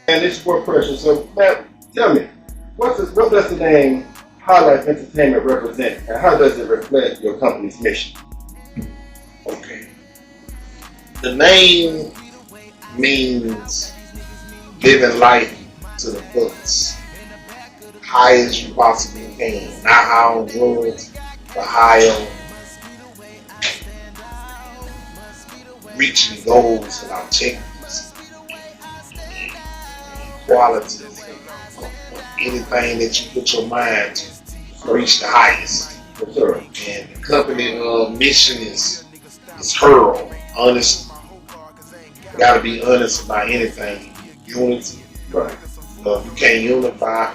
And it's for pressure. So, Matt, tell me, what does the name Highlife Entertainment represent, and how does it reflect your company's mission? Okay. The name means living life to the fullest, high as you possibly can. Not high on drugs, but high on reaching goals and objectives, qualities, anything that you put your mind to reach the highest. Yes, sir. And the company mission is HURL, honest. Gotta be honest about anything. Unity. Right. If you can't unify,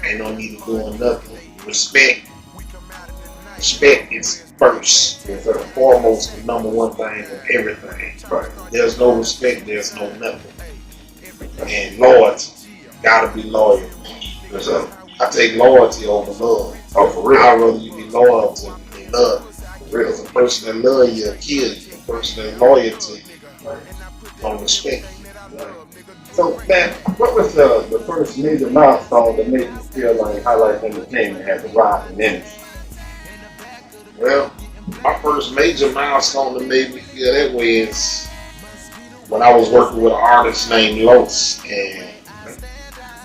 ain't no need of doing nothing. Respect is first. Yes, sir. Foremost, the number one thing of everything. Right. There's no respect, there's no nothing. And loyalty, gotta be loyal. Yes, sir. I take loyalty over love. Oh, for real? I'd rather you be loyal to me than love. For real. Because a person that love you will kill you. A person that loyal to you don't respect you. So, Matt, what was the first major milestone that made you feel like Highlife Entertainment has arrived in the industry? Well, my first major milestone that made me feel that way is when I was working with an artist named Los, and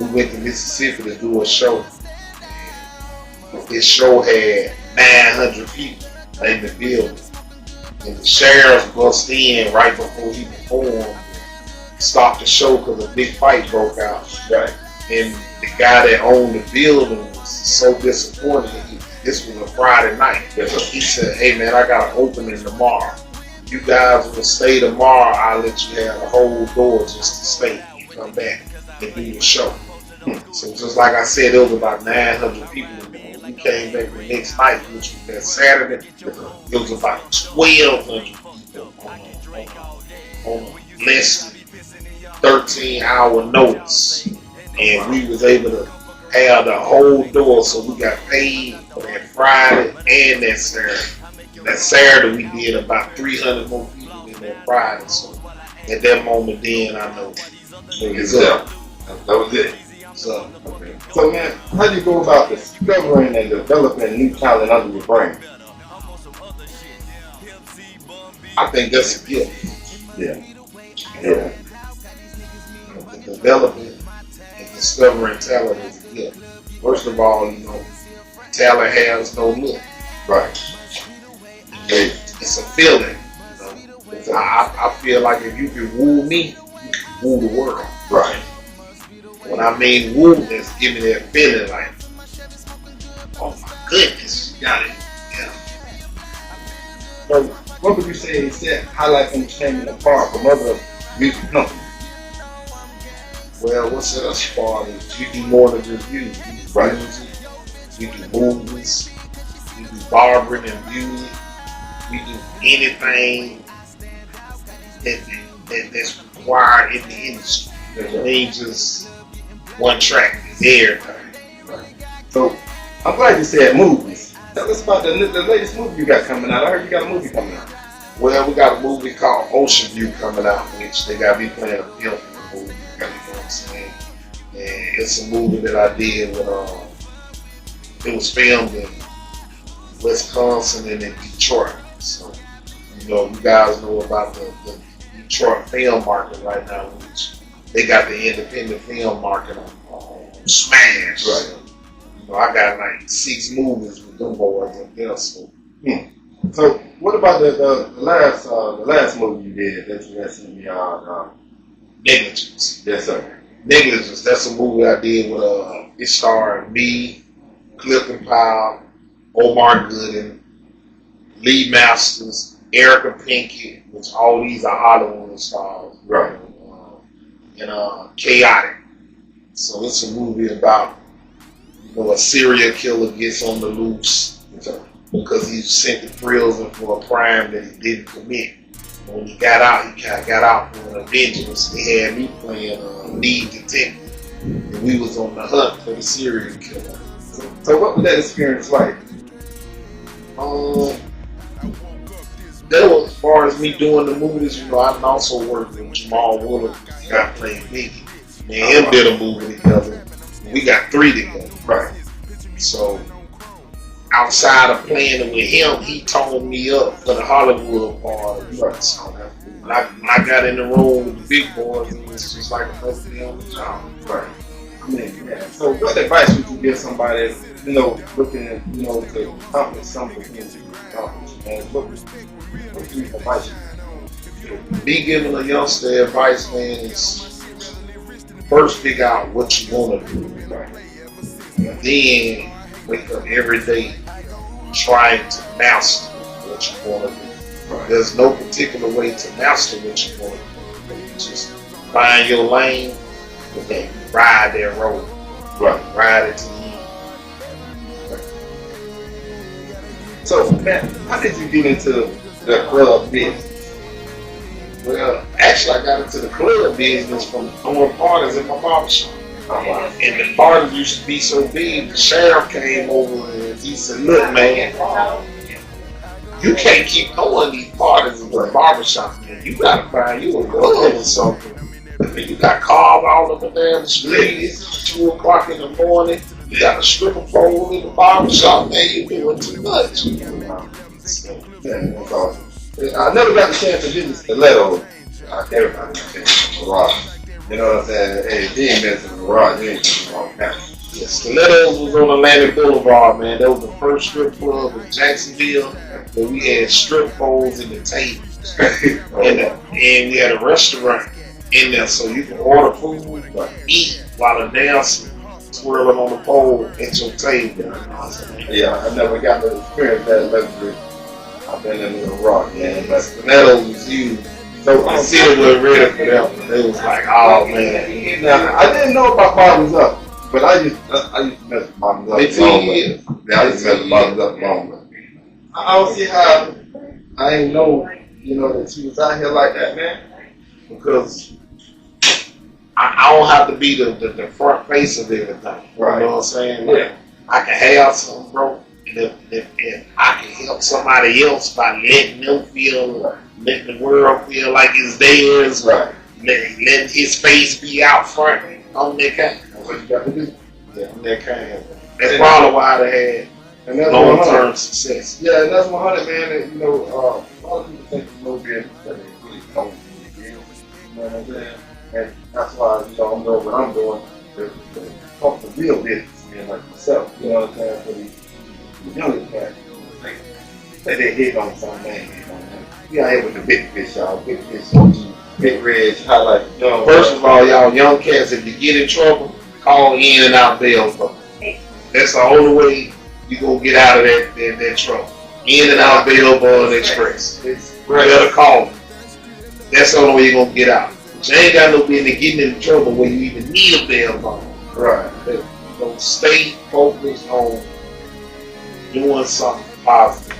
we went to Mississippi to do a show. This show had 900 people in the building, and the sheriff bust in right before he performed, stopped the show because a big fight broke out. Right. And the guy that owned the building was so disappointed. This was a Friday night. He said, "Hey man, I got an opening tomorrow. You guys will stay tomorrow. I'll let you have the whole door just to stay and come back and do your show." So just like I said, there was about 900 people. We came back the next night, which was that Saturday. It was about 1,200 people on less than 13-hour notice, and we was able to have the whole door, so we got paid for that Friday and that Saturday. That Saturday we did about 300 more people than that Friday. So at that moment, then I know it's up. That was it. So, Okay. So, man, how do you go about discovering and developing new talent under your brand? I think that's a gift. Yeah. Yeah. Developing and discovering talent is a gift. First of all, talent has no look. Right. It's a feeling. I feel like if you can woo me, you can woo the world. Right. When I mean woo, it's give me that feeling like, oh my goodness, you got it. Yeah. So, what would you say set Highlife Entertainment apart from other music companies? Well, what's set us apart is we do more than just music. We do Right. music, we do movies, we do barbering and beauty, we do anything that's required in the industry. It ain't just one track, it's everything. Right. So, I'm glad you said movies. Tell us about the latest movie you got coming out. I heard you got a movie coming out. Well, we got a movie called Ocean View coming out, which they got me playing a film in the movie. You know what I'm saying? And it's a movie that I did with, it was filmed in Wisconsin and in Detroit. So, you guys know about the Detroit film market right now, which they got the independent film market on smash. Right. I got like 6 movies with them boys up there. So, So, what about the last movie you did that you sent me on? Negligence. Yes, sir. Negligence. That's a movie I did with it starred me, Clifton Powell, Omar Gooden, Lee Masters, Erica Pinkett, which all these are Hollywood stars. Right. And Chaotic. So it's a movie about a serial killer gets on the loose because he sent to prison for a crime that he didn't commit. And when he got out, he kind of got out for an vengeance. They had me playing lead detective, and we was on the hunt for the serial killer. So what was that experience like? That was as far as me doing the movies. I also worked with Jamal Willard, the guy playing Biggie. Me and him did a movie together. We got 3 together. Right. So outside of playing with him, he toned me up for the Hollywood part. Right. So when I got in the room with the big boys, it was just like another day on the job. Right. I mean, yeah. So what advice would you give somebody, you know, looking, you know, to accomplish something to accomplish? And what advice you give? Me giving a youngster advice, man, is first figure out what you want to do. Right. And then wake up every day trying to master what you want to do. Right. There's no particular way to master what you want to do. You just find your lane and then ride that road. Right. Ride it to the end. So, man, how did you get into the club business? Well, actually, I got into the club business from throwing parties in my barbershop. And the parties used to be so big, the sheriff came over and he said, look, man, you can't keep throwing these parties in the barbershop, man. You gotta find you a club or something. You got cars all up and down the street. It's 2 o'clock in the morning. You got a stripper pole in the barbershop, man. You're doing too much. Yeah, that's awesome. I never got the chance to visit Stiletto. Everybody got the chance to garage. You know what I'm saying? Hey, if you ain't been to the garage, you ain't been to the wrong house. Yeah, Stilettos was on Atlantic Boulevard, man. That was the first strip club in Jacksonville where we had strip poles in the tables. And we had a restaurant in there so you can order food, eat while the dancers swirling on the pole at your table. Yeah, I never got to experience that luxury. I've been in the garage, man. But Stiletto was huge. So The city was ready for that one. It was like, oh man. Now, I didn't know about bottoms up, but I used to mess with bottoms up. 15 years. Yeah, I used to mess with bottoms up long way. I don't see how I didn't know, you know, that she was out here like that, man. Because I don't have to be the front face of everything. Right. You know what I'm saying? Like, Yeah. I can have something, bro. And if I can help somebody else by letting them feel, letting the world feel like it's theirs, Right. letting his face be out front on that kind. That's what you got to do. Yeah, on that kind. That's probably why they And had that's long-term success. Yeah, and that's 100, man. And, you know, a lot of people think it's no business, but they really don't. You know what I'm saying? And that's why, you know, I'm doing what I'm doing to talk to real business, man, like yourself. You know what I'm saying? For the younger cats, say they hit on something. We out here with the big fish, y'all. Big fish, Big Regg, highlife. You know, First of all, y'all young cats, if you get in trouble, call in and out bail. That's the only way you gonna get out of that trouble. In and out bail bond express. You better call them. That's the only way you're gonna get out. But you ain't got no business getting in trouble where you even need a bail bond. Right. So stay focused on doing something positive.